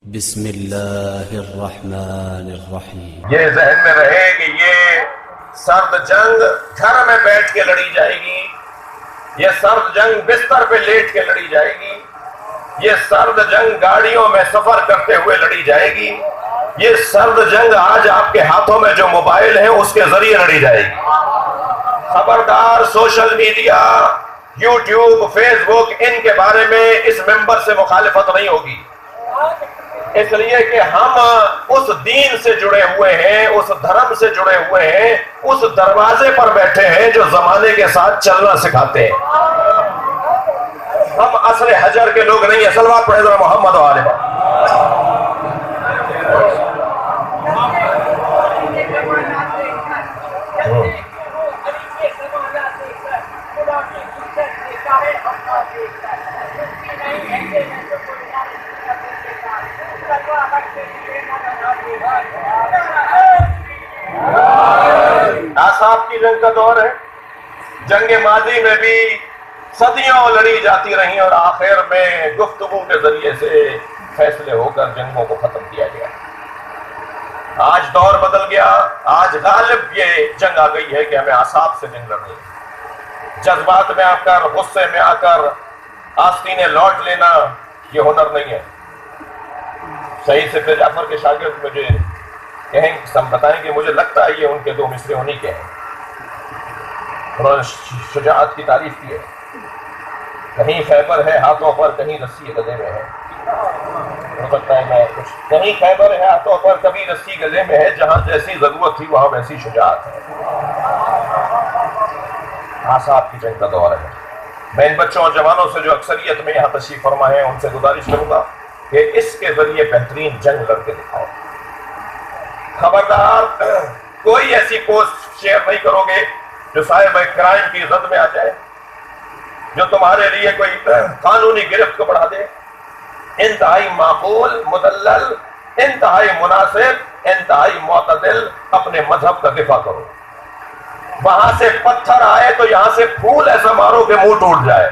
بسم اللہ الرحمن الرحیم۔ یہ ذہن میں رہے کہ یہ سرد جنگ گھر میں بیٹھ کے لڑی جائے گی، یہ سرد جنگ بستر پہ لیٹ کے لڑی جائے گی، یہ سرد جنگ گاڑیوں میں سفر کرتے ہوئے لڑی جائے گی، یہ سرد جنگ آج آپ کے ہاتھوں میں جو موبائل ہیں اس کے ذریعے لڑی جائے گی۔ خبردار سوشل میڈیا، یوٹیوب، فیس بک، ان کے بارے میں اس ممبر سے مخالفت نہیں ہوگی، اس لیے کہ ہم اس دین سے جڑے ہوئے ہیں، اس دھرم سے جڑے ہوئے ہیں، اس دروازے پر بیٹھے ہیں جو زمانے کے ساتھ چلنا سکھاتے ہیں۔ ہم عصر حجر کے لوگ نہیں ہیں۔ صلوات پڑھیں ذرا محمد و آل محمد۔ آصاب کی جنگ کا دور ہے، جنگ ماضی میں بھی صدیوں لڑی جاتی رہی اور آخر میں گفتگو کے ذریعے سے فیصلے ہو کر جنگوں کو ختم کیا گیا۔ آج دور بدل گیا، آج غالب یہ جنگ آ گئی ہے کہ ہمیں آصاب سے جنگ لڑنی ہے۔ جذبات میں آ کر، غصے میں آ کر آستینیں لوٹ لینا یہ ہنر نہیں ہے۔ صحیح سے پھر جعفر کے شاگرد مجھے کہیں بتائیں کہ مجھے لگتا ہے یہ ان کے دو مصرے انہی کے ہیں۔ انہوں نے شجاعت کی تعریف کی ہے، کہیں خیبر ہے ہاتھوں پر، کہیں رسی گلے میں ہے۔ ہو سکتا ہے میں کچھ، کہیں خیبر ہے ہاتھوں پر، کبھی رسی گلے میں ہے، جہاں جیسی ضرورت تھی وہاں ویسی شجاعت ہے۔ آصاب کی جنگ کا دور ہے۔ میں ان بچوں اور جوانوں سے جو اکثریت میں یہاں تشریف فرما ہیں ان سے گزارش کروں گا کہ اس کے ذریعے بہترین جنگ لڑ کے دکھاؤ۔ خبردار کوئی ایسی پوسٹ شیئر نہیں کرو گے جو صاحب کرائم کی زد میں آ جائے، جو تمہارے لیے کوئی قانونی گرفت کو بڑھا دے۔ انتہائی معقول، مدلل، انتہائی مناسب، انتہائی معتدل اپنے مذہب کا دفاع کرو۔ وہاں سے پتھر آئے تو یہاں سے پھول ایسا مارو کہ منہ ٹوٹ جائے۔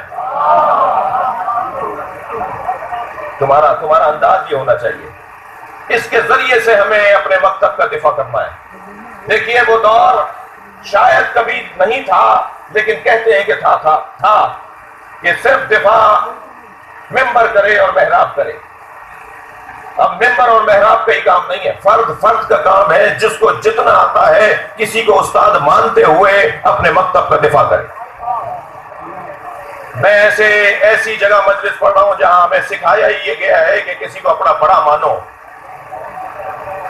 تمہارا انداز یہ ہونا چاہیے۔ اس کے ذریعے سے ہمیں اپنے مکتب کا دفاع کرنا ہے۔ دیکھیے وہ دور شاید کبھی نہیں تھا، لیکن کہتے ہیں کہ تھا کہ صرف دفاع ممبر کرے اور محراب کرے۔ اب ممبر اور محراب کا ہی کام نہیں ہے، فرد کا کام ہے، جس کو جتنا آتا ہے کسی کو استاد مانتے ہوئے اپنے مکتب کا دفاع کرے۔ میں ایسی جگہ مجلس پڑھ رہا ہوں جہاں ہمیں سکھایا ہی یہ گیا ہے کہ کسی کو اپنا بڑا مانو۔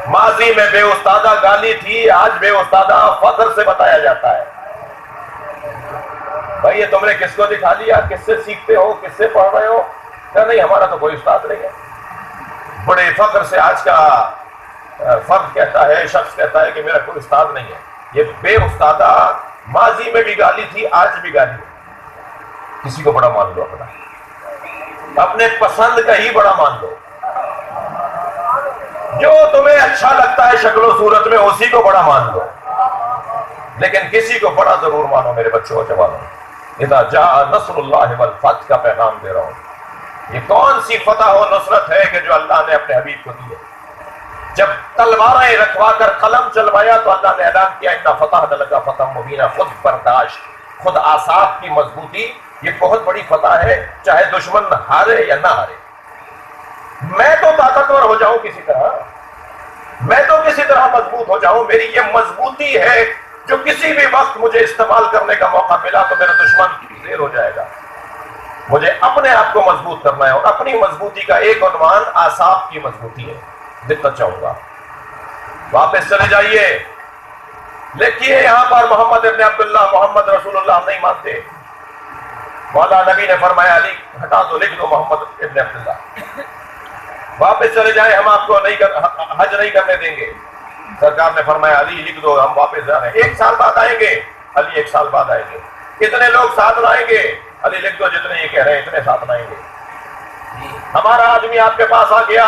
ماضی میں بے استادہ گالی تھی، آج بے استادہ فخر سے بتایا جاتا ہے۔ بھائی یہ تم نے کس کو دکھا لیا، کس سے سیکھتے ہو، کس سے پڑھ رہے ہو؟ کہ نہیں ہمارا تو کوئی استاد نہیں ہے۔ بڑے فخر سے آج کا فرد کہتا ہے، شخص کہتا ہے کہ میرا کوئی استاد نہیں ہے۔ یہ بے استادہ ماضی میں بھی گالی تھی، آج بھی گالی ہے۔ کسی کو بڑا مان لو، اپنے پسند کا ہی بڑا مان لو۔ جو تمہیں اچھا لگتا ہے شکل و صورت میں اسی کو بڑا مان لو، لیکن کسی کو بڑا ضرور مانو۔ میرے بچوں اور جوانوں، اذا جاء نصر اللہ والفتح کا پیغام دے رہا ہوں۔ یہ کون سی فتح و نصرت ہے کہ جو اللہ نے اپنے حبیب کو دی ہے؟ جب تلواریں رکھوا کر قلم چلوایا تو اللہ نے اعلان کیا انا فتحنا لک فتحا مبینا۔ خود برداشت، خود اعصاب کی مضبوطی، یہ بہت بڑی فتح ہے، چاہے دشمن ہارے یا نہ ہارے۔ میں تو طاقتور ہو جاؤں کسی طرح، میں تو کسی طرح مضبوط ہو جاؤں، میری یہ مضبوطی ہے جو کسی بھی وقت مجھے استعمال کرنے کا موقع ملا تو میرا دشمن زیر ہو جائے گا۔ مجھے اپنے آپ کو مضبوط کرنا ہے، اور اپنی مضبوطی کا ایک عنوان اعصاب کی مضبوطی ہے۔ دقت چاہوں گا واپس چلے جائیے، لکھیے یہاں پر محمد ابن عبداللہ محمد رسول اللہ ہم نہیں مانتے۔ مولا نبی نے فرمایا علی ہٹا دو، لکھ دو محمد ابن عبداللہ۔ واپس چلے جائیں، ہم آپ کو حج نہیں کرنے دیں گے۔ سرکار نے فرمایا علی لکھ دو، ہم واپس جا رہے ہیں، 1 سال بعد آئیں گے۔ علی 1 سال بعد آئیں گے۔ کتنے لوگ ساتھ لائیں گے؟ علی لکھ دو، جتنے یہ کہہ رہے ہیں اتنے ساتھ لائیں گے۔ ہمارا آدمی آپ کے پاس آ گیا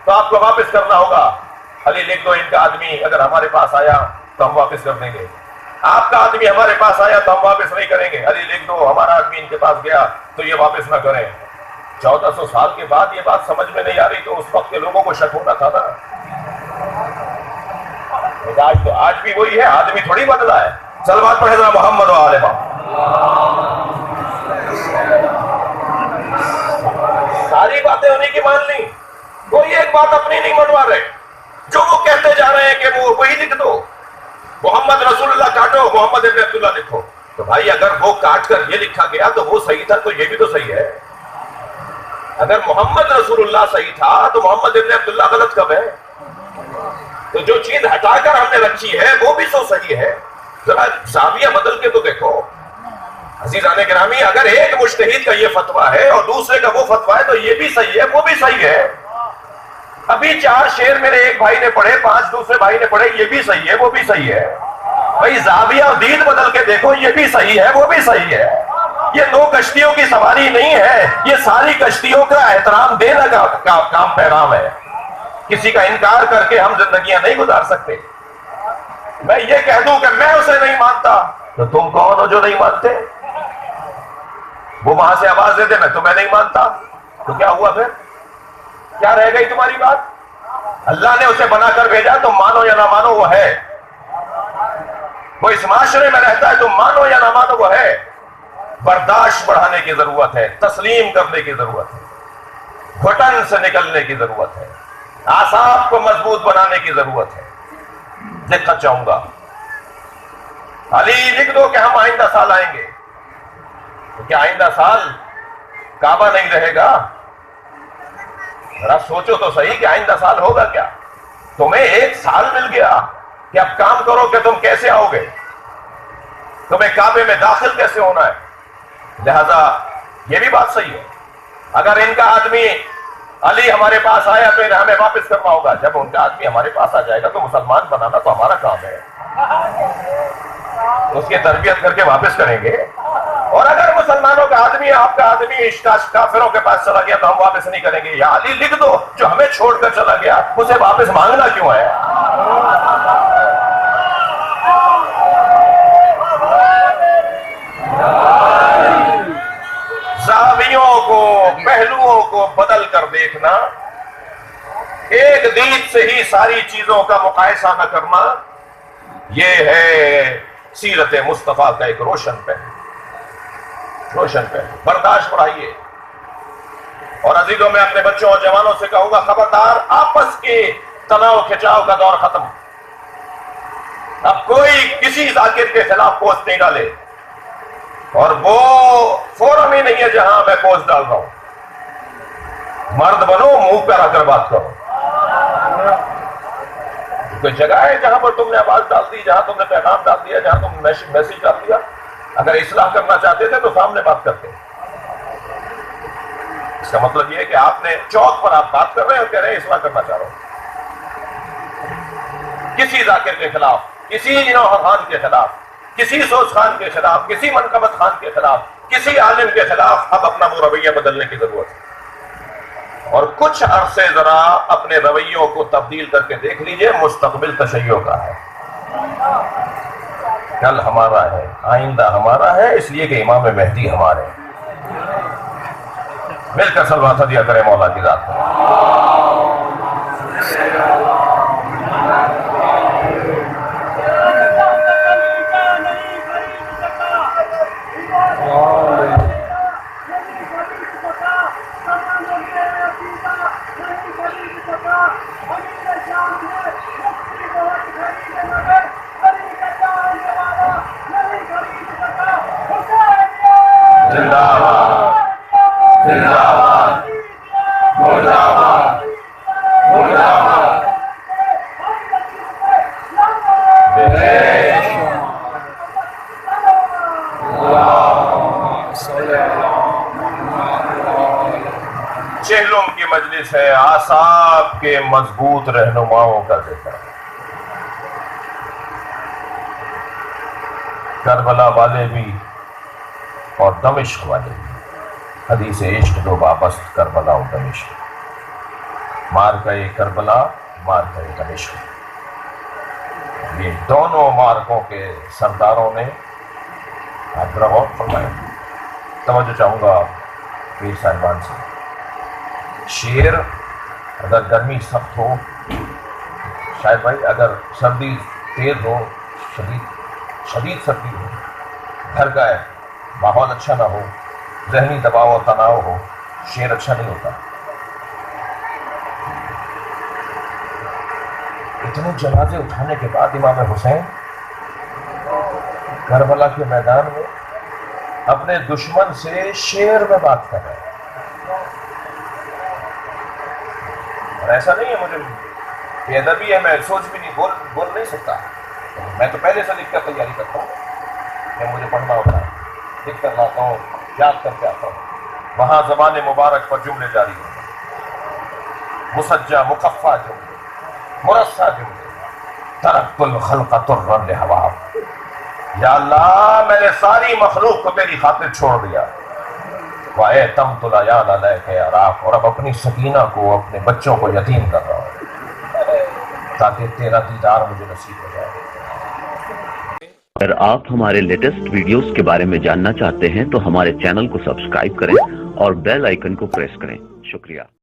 تو آپ کو واپس کرنا ہوگا۔ علی لکھ دو، ان کا آدمی اگر ہمارے پاس آیا تو ہم واپس کر دیں گے۔ آپ کا آدمی ہمارے پاس آیا تو ہم واپس نہیں کریں گے۔ علی لکھ دو، ہمارا آدمی ان کے پاس گیا تو یہ واپس نہ کریں۔ 1400 سال کے بعد یہ بات سمجھ میں نہیں آ رہی تو اس وقت کے لوگوں کو کو شک ہونا تھا نا. آج بھی وہی ہے, آدمی تھوڑی بدلا ہے. صلوات پڑھے ذرا محمد و آل محمد. ساری باتیں انہیں کی مان لی, کوئی ایک بات اپنی نہیں منوا رہے. جو وہ کہتے جا رہے ہیں کہ وہ وہی لکھ دو, محمد رسول اللہ کاٹو, محمد ابن عبداللہ لکھو. تو بھائی اگر وہ کاٹ کر یہ لکھا گیا تو وہ صحیح تھا, تو یہ بھی تو صحیح ہے. اگر محمد رسول اللہ صحیح تھا تو محمد ابن عبداللہ غلط کب ہے؟ تو جو چیز ہٹا کر ہم نے رکھی ہے وہ بھی تو صحیح ہے. ذرا زاویہ بدل کے تو دیکھو. عزیزان گرامی, اگر ایک مجتہد کا یہ فتویٰ ہے اور دوسرے کا وہ فتویٰ ہے تو یہ بھی صحیح ہے وہ بھی صحیح ہے. ابھی 4 شعر میرے ایک بھائی نے پڑھے, 5 دوسرے بھائی نے پڑھے, یہ بھی صحیح ہے وہ بھی صحیح ہے. بھائی زاویہ اور دید بدل کے دیکھو, یہ بھی صحیح ہے وہ بھی صحیح ہے. یہ 2 کشتیوں کی سواری نہیں ہے, یہ ساری کشتیوں کا احترام دینا کا کام پیغام ہے. کسی کا انکار کر کے ہم زندگیاں نہیں گزار سکتے. میں یہ کہہ دوں کہ میں اسے نہیں مانتا تو تم کون ہو جو نہیں مانتے؟ وہ وہاں سے آواز دے دے میں تمہیں نہیں مانتا, تو کیا ہوا پھر؟ کیا رہ گئی تمہاری بات؟ اللہ نے اسے بنا کر بھیجا, تم مانو یا نہ مانو وہ ہے. وہ اس معاشرے میں رہتا ہے, تم مانو یا نہ مانو وہ ہے. برداشت بڑھانے کی ضرورت ہے, تسلیم کرنے کی ضرورت ہے, گھٹن سے نکلنے کی ضرورت ہے, اعصاب کو مضبوط بنانے کی ضرورت ہے. دیکھنا چاہوں گا علی لکھ دو کہ ہم آئندہ سال آئیں گے. تو کیا آئندہ سال کعبہ نہیں رہے گا؟ ذرا سوچو تو صحیح کہ آئندہ سال ہوگا کیا. تمہیں 1 سال مل گیا کہ اب کام کرو کہ تم کیسے آؤ گے, تمہیں کعبے میں داخل کیسے ہونا ہے. لہذا یہ بھی بات صحیح ہے. اگر ان کا آدمی علی ہمارے پاس آیا تو انہیں ہمیں واپس کرنا ہوگا. جب ان کا آدمی ہمارے پاس آ جائے گا تو مسلمان بنانا تو ہمارا کام ہے, اس کی تربیت کر کے واپس کریں گے. اور اگر مسلمانوں کا آدمی, آپ کا آدمی کافروں کے پاس چلا گیا تو ہم واپس نہیں کریں گے. یا علی لکھ دو جو ہمیں چھوڑ کر چلا گیا اسے واپس مانگنا کیوں ہے؟ زاویوں کو, پہلوؤں کو بدل کر دیکھنا, ایک دید سے ہی ساری چیزوں کا مقایسہ نہ کرنا, یہ ہے سیرت مصطفیٰ کا ایک روشن پہلو. روشن پہلو. برداشت بڑھائیے. اور عزیزوں, میں اپنے بچوں اور جوانوں سے کہوں گا, خبردار, آپس کے تناؤ کھچاؤ کا دور ختم. اب کوئی کسی ذاکر کے خلاف پوسٹ نہیں ڈالے, اور وہ فورم ہی نہیں ہے جہاں میں پوسٹ ڈال رہا ہوں. مرد بنو, منہ پہ آ کر بات کرو. کوئی جگہ ہے جہاں پر تم نے آواز ڈال دی, جہاں تم نے پیغام ڈال دیا, جہاں تم نے میسج ڈال دیا. اگر اصلاح کرنا چاہتے تھے تو سامنے بات کرتے. اس کا مطلب یہ ہے کہ آپ نے چوک پر آپ بات کر رہے ہیں اور کہہ رہے ہیں اصلاح کرنا چاہ رہا ہوں. کسی ذاکر کے خلاف, کسی نوح خان کے خلاف, کسی سوچ خان کے خلاف, کسی منقبت خان کے خلاف, کسی عالم کے خلاف اب اپنا وہ رویہ بدلنے کی ضرورت ہے. اور کچھ عرصے ذرا اپنے رویوں کو تبدیل کر کے دیکھ لیجئے. مستقبل تشیع کا ہے, کل ہمارا ہے, آئندہ ہمارا ہے, اس لیے کہ امام مہدی ہمارے ہیں. مل کر صلوات دیا کریں مولا کی ذات پر. چہلم کی مجلس ہے, اعصاب کے مضبوط رہنماؤں کا ذکر. کربلا والے بھی اور دمشق والے بھی. حدیث عشق دو وابست کربلا و دمشق. مارکہ کربلا, مارکہ دمشق. یہ دونوں مارکوں کے سرداروں نے, آپ ذرا غور فرمائیں, توجہ چاہوں گا پیر صاحبان سے. شیر اگر گرمی سخت ہو، شاید بھائی اگر سردی تیز ہو، شدید سردی ہو، گھر کا ہے ماحول اچھا نہ ہو، ذہنی دباؤ اور تناؤ ہو، شعر اچھا نہیں ہوتا۔ اتنے جنازے اٹھانے کے بعد امام حسین کربلا کے میدان میں اپنے دشمن سے شعر میں بات کر رہے ہیں۔ اور ایسا نہیں ہے مجھے بے ادبی ہے، میں سوچ بھی نہیں بول نہیں سکتا، میں تو پہلے سے لکھ کر تیاری کرتا ہوں کہ مجھے پڑھنا ہوتا ہے، لکھ کر لاتا ہوں، یاد کر کے آتا ہوں، وہاں زبان مبارک پر جملے جاری ہوں، مسجع مخفع جملے، مرصع جملے، ترکت الخلق طرا لہواک، یا اللہ میں نے ساری مخلوق کو تیری خاطر چھوڑ دیا، وَأَيْتَمْتُ الْعَيَالَ لَكَ يَا رَاق، اور اب اپنی سکینہ کو، اپنے بچوں کو یتیم کر رہا ہوں تاکہ تیرا دیدار مجھے نصیب ہو جائے۔ اگر آپ ہمارے لیٹسٹ ویڈیوز کے بارے میں جاننا چاہتے ہیں تو ہمارے چینل کو سبسکرائب کریں اور بیل آئیکن کو پریس کریں۔ شکریہ۔